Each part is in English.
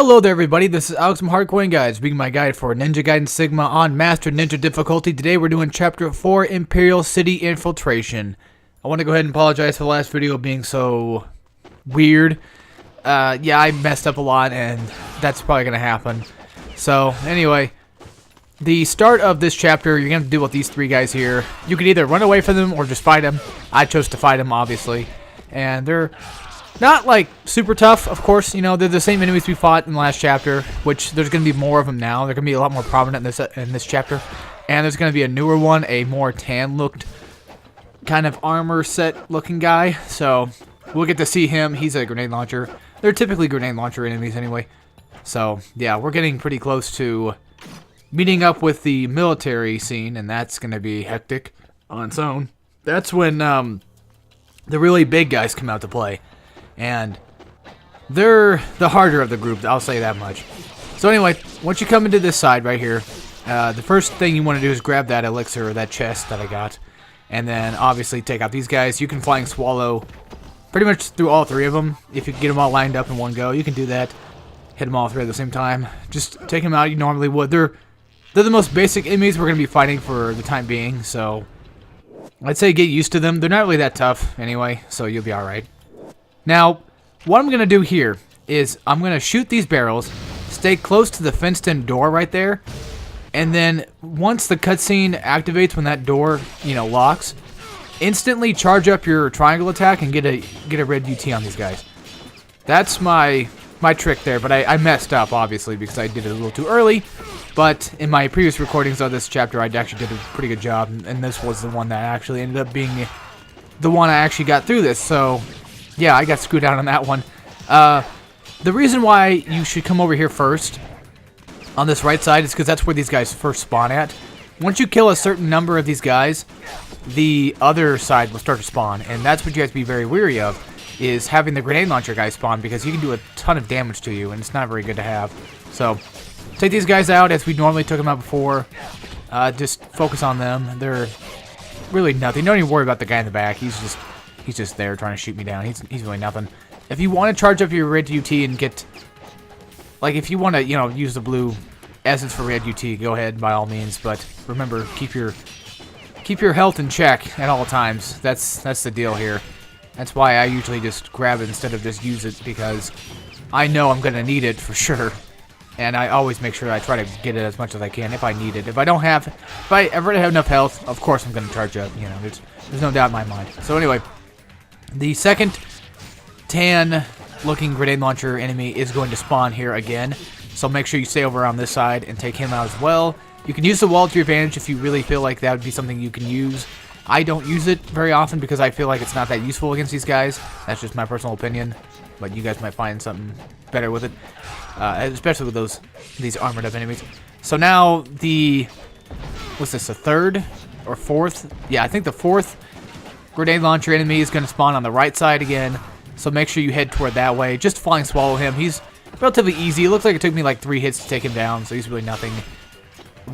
Hello there everybody, this is Alex from Hardcorian Guides, being my guide for Ninja Gaiden Sigma on Master Ninja difficulty. Today we're doing Chapter 4, Imperial City Infiltration. I want to go ahead and apologize for the last video being so weird. Yeah, I messed up a lot and that's probably going to happen. So, anyway, the start of this chapter, you're going to deal with these three guys here. You can either run away from them or just fight them. I chose to fight them, obviously. And they're not, like, super tough, of course. You know, they're the same enemies we fought in the last chapter, which there's going to be more of them now. They're going to be a lot more prominent in this chapter. And there's going to be a newer one, a more tan-looked kind of armor set-looking guy. So, we'll get to see him. He's a grenade launcher. They're typically grenade launcher enemies anyway. So, yeah, we're getting pretty close to meeting up with the military scene, and that's going to be hectic on its own. That's when the really big guys come out to play. And they're the harder of the group, I'll say that much. So anyway, once you come into this side right here, the first thing you want to do is grab that elixir or that chest that I got. And then obviously take out these guys. You can flying swallow pretty much through all three of them. If you can get them all lined up in one go, you can do that. Hit them all three at the same time. Just take them out you normally would. They're the most basic enemies we're going to be fighting for the time being. So I'd say get used to them. They're not really that tough anyway, so you'll be alright. Now, what I'm going to do here is I'm going to shoot these barrels, stay close to the fenced-in door right there, and then once the cutscene activates when that door, you know, locks, instantly charge up your triangle attack and get a red UT on these guys. That's my trick there, but I messed up, obviously, because I did it a little too early. But in my previous recordings of this chapter, I actually did a pretty good job, and this was the one that actually ended up being the one I actually got through this, so yeah, I got screwed out on that one. The reason why you should come over here first on this right side is because that's where these guys first spawn at. Once you kill a certain number of these guys, the other side will start to spawn, and that's what you have to be very wary of, is having the grenade launcher guy spawn, because he can do a ton of damage to you, and it's not very good to have. So, take these guys out as we normally took them out before. Just focus on them. They're really nothing. Don't even worry about the guy in the back. He's just there trying to shoot me down. He's really nothing. If you want to charge up your red UT and get, like, if you want to, you know, use the blue essence for red UT, go ahead by all means. But remember, keep your health in check at all times. That's the deal here. That's why I usually just grab it instead of just use it, because I know I'm gonna need it for sure. And I always make sure I try to get it as much as I can if I need it. If I ever have enough health, of course I'm gonna charge up. You know, there's no doubt in my mind. So anyway, the second tan-looking grenade launcher enemy is going to spawn here again. So make sure you stay over on this side and take him out as well. You can use the wall to your advantage if you really feel like that would be something you can use. I don't use it very often because I feel like it's not that useful against these guys. That's just my personal opinion. But you guys might find something better with it. Especially with these armored up enemies. So now what's this, the third or fourth? Yeah, I think the fourth grenade launcher enemy is going to spawn on the right side again. So make sure you head toward that way. Just flying swallow him. He's relatively easy. It looks like it took me like 3 hits to take him down. So he's really nothing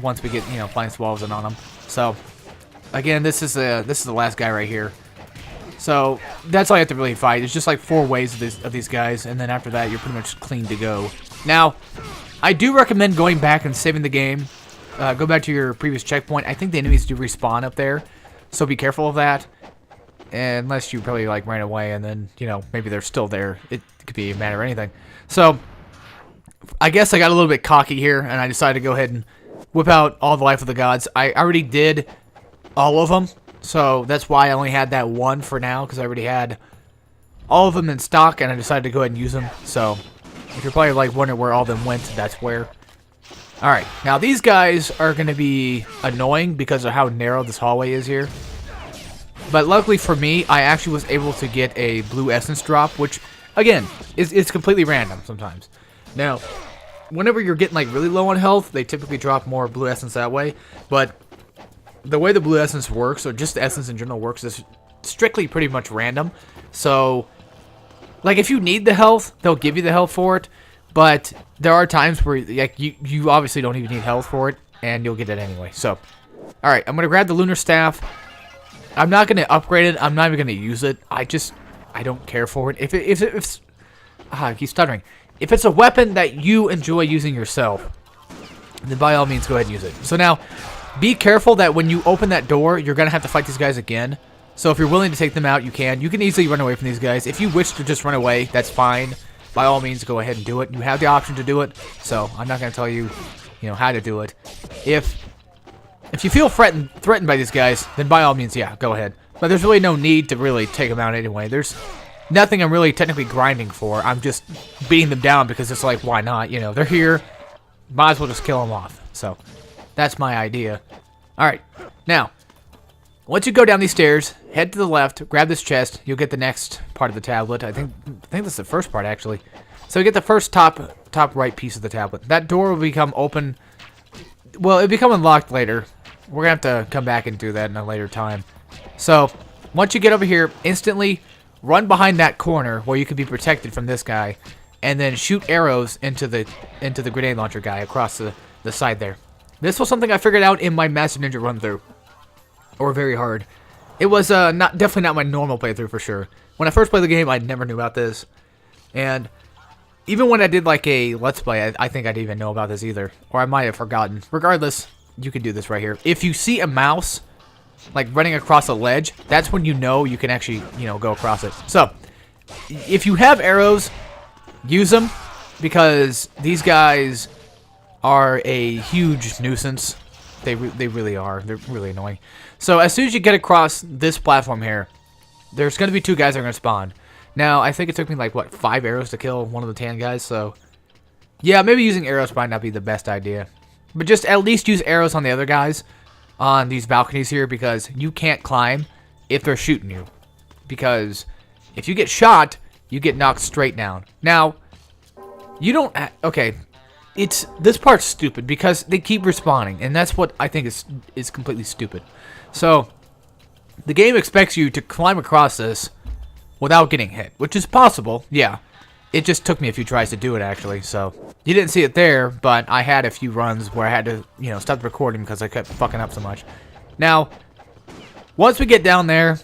once we get, you know, flying swallows in on him. So again, this is the last guy right here. So that's all you have to really fight. It's just like 4 waves of these guys, and then after that, you're pretty much clean to go. Now, I do recommend going back and saving the game. Go back to your previous checkpoint. I think the enemies do respawn up there, so be careful of that. Unless you probably like ran away, and then, you know, maybe they're still there. It could be a matter of anything. So I guess I got a little bit cocky here, and I decided to go ahead and whip out all the Life of the Gods. I already did all of them. So that's why I only had that one for now, because I already had all of them in stock, and I decided to go ahead and use them. So if you're probably like wondering where all of them went, that's where. Alright, now these guys are going to be annoying because of how narrow this hallway is here. But luckily for me, I actually was able to get a blue essence drop, which, again, it's completely random sometimes. Now, whenever you're getting like really low on health, they typically drop more blue essence that way, but the way the blue essence works, or just the essence in general works, is strictly pretty much random. So, like, if you need the health, they'll give you the health for it. But there are times where, like, you obviously don't even need health for it, and you'll get it anyway. So, alright, I'm going to grab the Lunar Staff. I'm not going to upgrade it. I'm not even going to use it. I don't care for it. I keep stuttering. if it's a weapon that you enjoy using yourself, then by all means go ahead and use it. So now, be careful that when you open that door, you're going to have to fight these guys again. So if you're willing to take them out, you can. You can easily run away from these guys. If you wish to just run away, that's fine. By all means, go ahead and do it. You have the option to do it, so I'm not going to tell you, how to do it. If you feel threatened by these guys, then by all means, yeah, go ahead. But there's really no need to really take them out anyway. There's nothing I'm really technically grinding for. I'm just beating them down because it's like, why not? They're here. Might as well just kill them off. So that's my idea. All right, now, once you go down these stairs, head to the left, grab this chest. You'll get the next part of the tablet. I think that's the first part, actually. So you get the first top right piece of the tablet. That door will become open. Well, it'll become unlocked later. We're going to have to come back and do that in a later time. So once you get over here, instantly run behind that corner where you can be protected from this guy, and then shoot arrows into the grenade launcher guy across the side there. This was something I figured out in my Master Ninja run-through. Or very hard. It was definitely not my normal playthrough for sure. When I first played the game, I never knew about this. And even when I did like a Let's Play, I think I didn't even know about this either. Or I might have forgotten. Regardless, you can do this right here. If you see a mouse like running across a ledge, that's when you know you can actually, go across it. So, if you have arrows, use them. Because these guys are a huge nuisance. They really are. They're really annoying. So as soon as you get across this platform here, there's going to be 2 guys that are going to spawn. Now, I think it took me like, 5 arrows to kill one of the tan guys, so yeah, maybe using arrows might not be the best idea. But just at least use arrows on the other guys on these balconies here, because you can't climb if they're shooting you. Because if you get shot, you get knocked straight down. Now, you don't... Okay, this part's stupid because they keep respawning, and that's what I think is completely stupid. So, the game expects you to climb across this without getting hit, which is possible, yeah. It just took me a few tries to do it, actually, so. You didn't see it there, but I had a few runs where I had to, stop the recording because I kept fucking up so much. Now, once we get down there,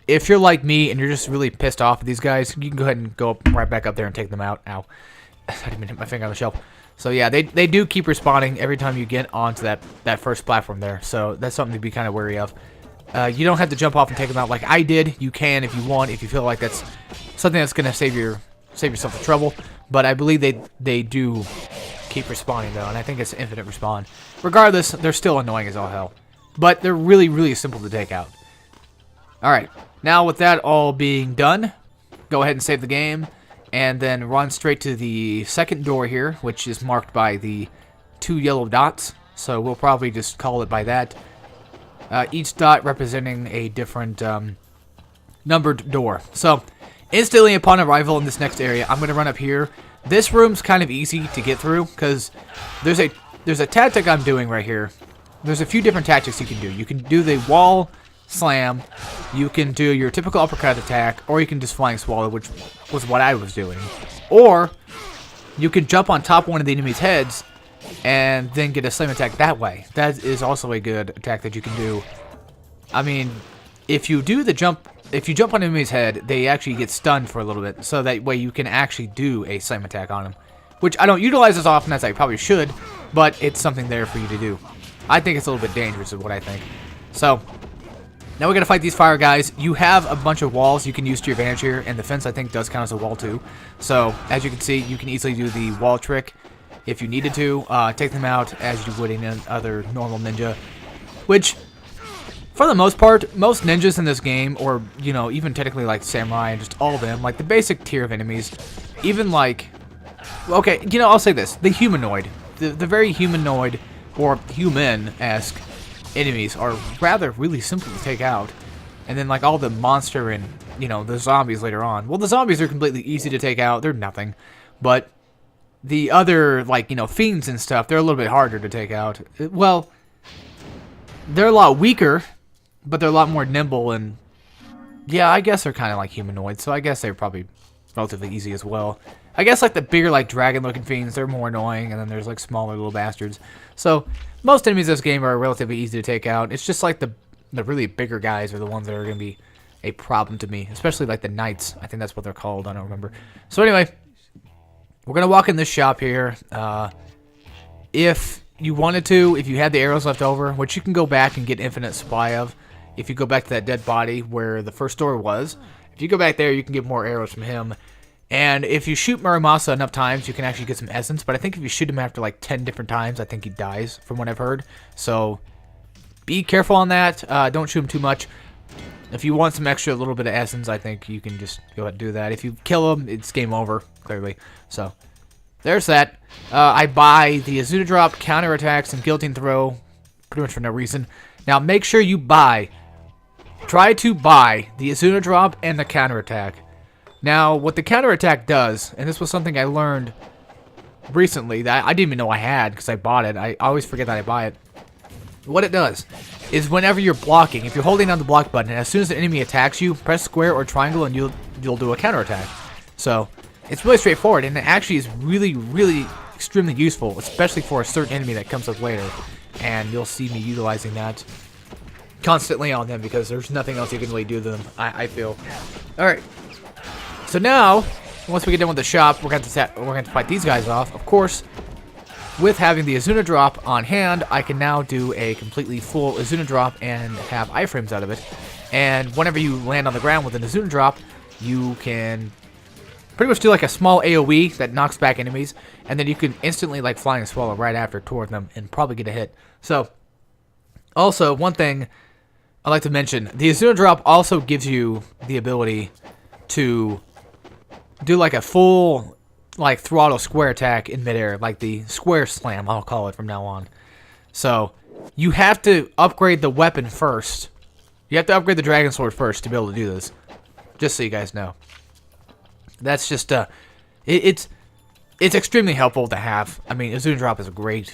if you're like me and you're just really pissed off at these guys, you can go ahead and go right back up there and take them out. Ow. I didn't even hit my finger on the shelf. So yeah, they do keep respawning every time you get onto that first platform there. So that's something to be kind of wary of. You don't have to jump off and take them out like I did. You can if you want, if you feel like that's something that's going to save yourself the trouble. But I believe they do keep respawning though, and I think it's infinite respawn. Regardless, they're still annoying as all hell. But they're really, really simple to take out. Alright, now with that all being done, go ahead and save the game. And then run straight to the second door here, which is marked by the 2 yellow dots. So we'll probably just call it by that. Each dot representing a different numbered door. So instantly upon arrival in this next area, I'm going to run up here. This room's kind of easy to get through because there's a tactic I'm doing right here. There's a few different tactics you can do. You can do the wall slam, you can do your typical uppercut attack, or you can just flying swallow, which was what I was doing. Or you can jump on top of one of the enemy's heads and then get a slam attack that way. That is also a good attack that you can do. I mean, if you jump on an enemy's head, they actually get stunned for a little bit, so that way you can actually do a slam attack on them, which I don't utilize as often as I probably should, but it's something there for you to do. I think it's a little bit dangerous is what I think. So now we're going to fight these fire guys. You have a bunch of walls you can use to your advantage here, and the fence, I think, does count as a wall, too. So, as you can see, you can easily do the wall trick if you needed to. Take them out as you would in another normal ninja. Which, for the most part, most ninjas in this game, or, even technically, like, samurai and just all of them, like, the basic tier of enemies, even, like... Okay, I'll say this. The humanoid. The very humanoid, or human-esque enemies are rather really simple to take out. And then like all the monster and the zombies later on, well, the zombies are completely easy to take out, they're nothing. But the other like fiends and stuff, they're a little bit harder to take out. Well, they're a lot weaker, but they're a lot more nimble, and yeah, I guess they're kind of like humanoids, so I guess they're probably relatively easy as well. I guess like the bigger like dragon looking fiends, they're more annoying, and then there's like smaller little bastards. So most enemies in this game are relatively easy to take out. It's just like the really bigger guys are the ones that are going to be a problem to me, especially like the knights. I think that's what they're called. I don't remember. So anyway, we're going to walk in this shop here. If you wanted to, if you had the arrows left over, which you can go back and get infinite supply of, if you go back to that dead body where the first door was, if you go back there, you can get more arrows from him. And if you shoot Muramasa enough times, you can actually get some essence. But I think if you shoot him after like 10 different times, I think he dies, from what I've heard. So be careful on that. Don't shoot him too much. If you want some extra little bit of essence, I think you can just go ahead and do that. If you kill him, it's game over, clearly. So there's that. I buy the Azuna Drop, counterattacks, and Guillotine Throw, pretty much for no reason. Now make sure you try to buy the Azuna Drop and the counterattack. Now, what the counterattack does, and this was something I learned recently that I didn't even know I had because I bought it. I always forget that I buy it. What it does is whenever you're blocking, if you're holding down the block button, and as soon as the enemy attacks you, press square or triangle and you'll do a counterattack. So, it's really straightforward, and it actually is really, really extremely useful, especially for a certain enemy that comes up later. And you'll see me utilizing that constantly on them because there's nothing else you can really do to them, I feel. Alright. So now, once we get done with the shop, we're going to fight these guys off. Of course, with having the Azuna Drop on hand, I can now do a completely full Azuna Drop and have iframes out of it. And whenever you land on the ground with an Azuna Drop, you can pretty much do like a small AoE that knocks back enemies, and then you can instantly like Flying Swallow right after toward them and probably get a hit. So, also, one thing I'd like to mention, the Azuna Drop also gives you the ability to do like a full like throttle square attack in midair, like the square slam, I'll call it from now on. So you have to upgrade the weapon first. You have to upgrade the Dragon Sword first to be able to do this. Just so you guys know. That's just it's extremely helpful to have. I mean, Azuna Drop is a great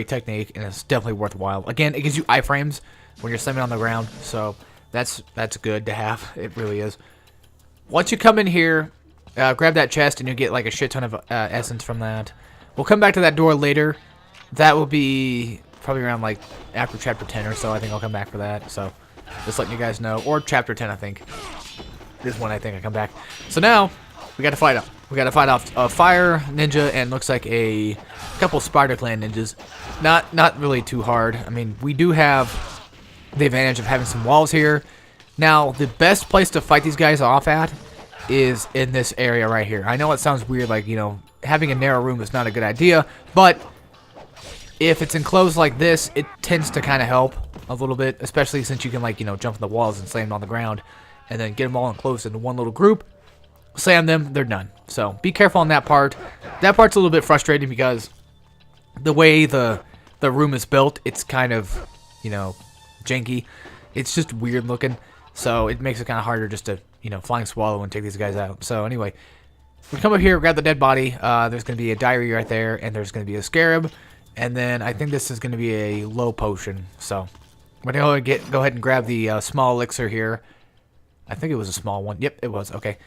technique, and it's definitely worthwhile. Again, it gives you iframes when you're slamming on the ground, so that's good to have. It really is. Once you come in here, grab that chest and you get like a shit ton of essence from that. We'll come back to that door later. That will be probably around like after chapter 10 or so. I think I'll come back for that. So just letting you guys know. Or chapter 10, I think. This one, I think I come back. So now we got to fight off. We got to fight off a fire ninja and looks like a couple Spider Clan ninjas. Not really too hard. I mean, we do have the advantage of having some walls here. Now, the best place to fight these guys off at is in this area right here. I know it sounds weird, like, you know, having a narrow room is not a good idea, but if it's enclosed like this, it tends to kind of help a little bit, especially since you can, like, you know, jump on the walls and slam them on the ground, and then get them all enclosed into one little group, slam them, they're done. So, be careful on that part. That part's a little bit frustrating because the way the room is built, it's kind of, you know, janky. It's just weird looking, so it makes it kind of harder just to, you know, Flying Swallow and take these guys out. So anyway, we come up here, grab the dead body. There's going to be a diary right there, and there's going to be a scarab, and then I think this is going to be a low potion. So I'm going to go ahead and grab the small elixir here. I think it was a small one. Yep, it was. Okay.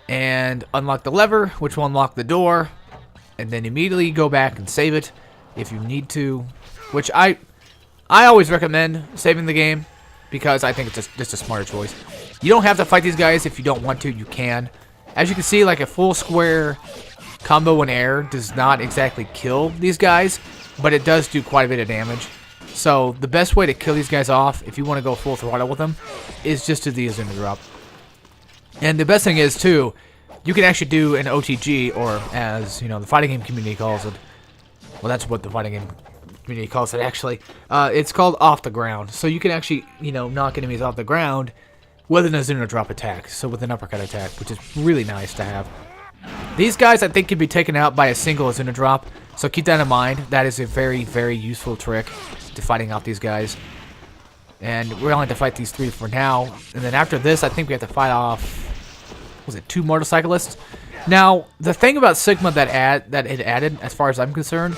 And unlock the lever, which will unlock the door, and then immediately go back and save it if you need to, which I always recommend saving the game because I think it's just a smarter choice. You don't have to fight these guys if you don't want to. You can. As you can see, like a full square combo in air does not exactly kill these guys, but it does do quite a bit of damage. So the best way to kill these guys off, if you want to go full throttle with them, is just to do the Azuna Drop. And the best thing is, too, you can actually do an OTG, or as, you know, the fighting game community calls it. Well, that's what the fighting game community calls it, actually. It's called off the ground. So you can actually, you know, knock enemies off the ground with an Azuna Drop attack. So with an uppercut attack, which is really nice to have. These guys, I think, can be taken out by a single Azuna Drop. So keep that in mind. That is a very, very useful trick to fighting off these guys. And we're only to fight these three for now. And then after this, I think we have to fight off, was it 2 motorcyclists? Now, the thing about Sigma that it added, as far as I'm concerned,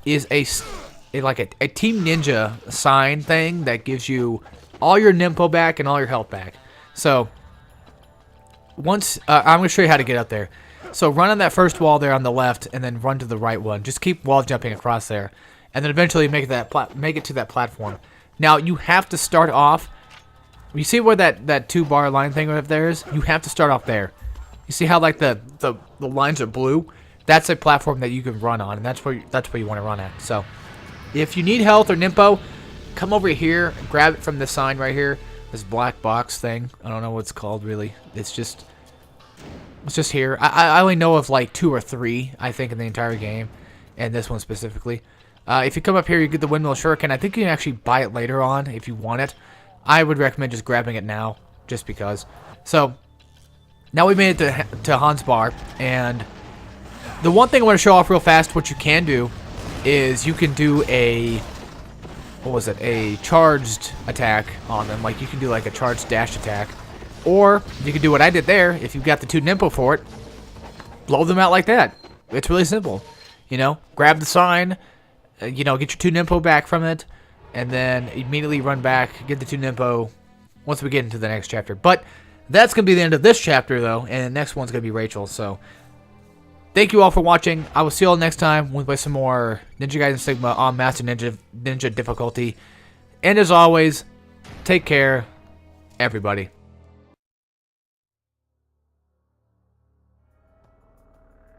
is a Team Ninja sign thing that gives you all your Nimpo back and all your health back. So, once, I'm going to show you how to get up there. So, run on that first wall there on the left, and then run to the right one. Just keep wall jumping across there. And then eventually make it to that platform. Now, you have to start off, you see where that 2-bar line thing right there is? You have to start off there. You see how, like, the lines are blue? that's a platform that you can run on, and that's where you want to run at. So, if you need health or Nimpo, come over here and grab it from this sign right here. This black box thing. I don't know what it's called really. It's just here. I only know of like 2 or 3, I think, in the entire game, and this one specifically. If you come up here, you get the windmill shuriken. I think you can actually buy it later on if you want it. I would recommend just grabbing it now, just because. So, now we made it to Hans Bar, and the one thing I want to show off real fast, what you can do, is you can do a, a charged attack on them. Like, you can do like a charged dash attack. Or, you can do what I did there, if you've got the 2 Nimpo for it, blow them out like that. It's really simple. You know, grab the sign, you know, get your 2 Nimpo back from it, and then immediately run back, get the 2 Nimpo once we get into the next chapter. But that's going to be the end of this chapter, though, and the next one's going to be Rachel. So, thank you all for watching. I will see you all next time when we play some more Ninja Gaiden Sigma on Master Ninja difficulty. And as always, take care, everybody.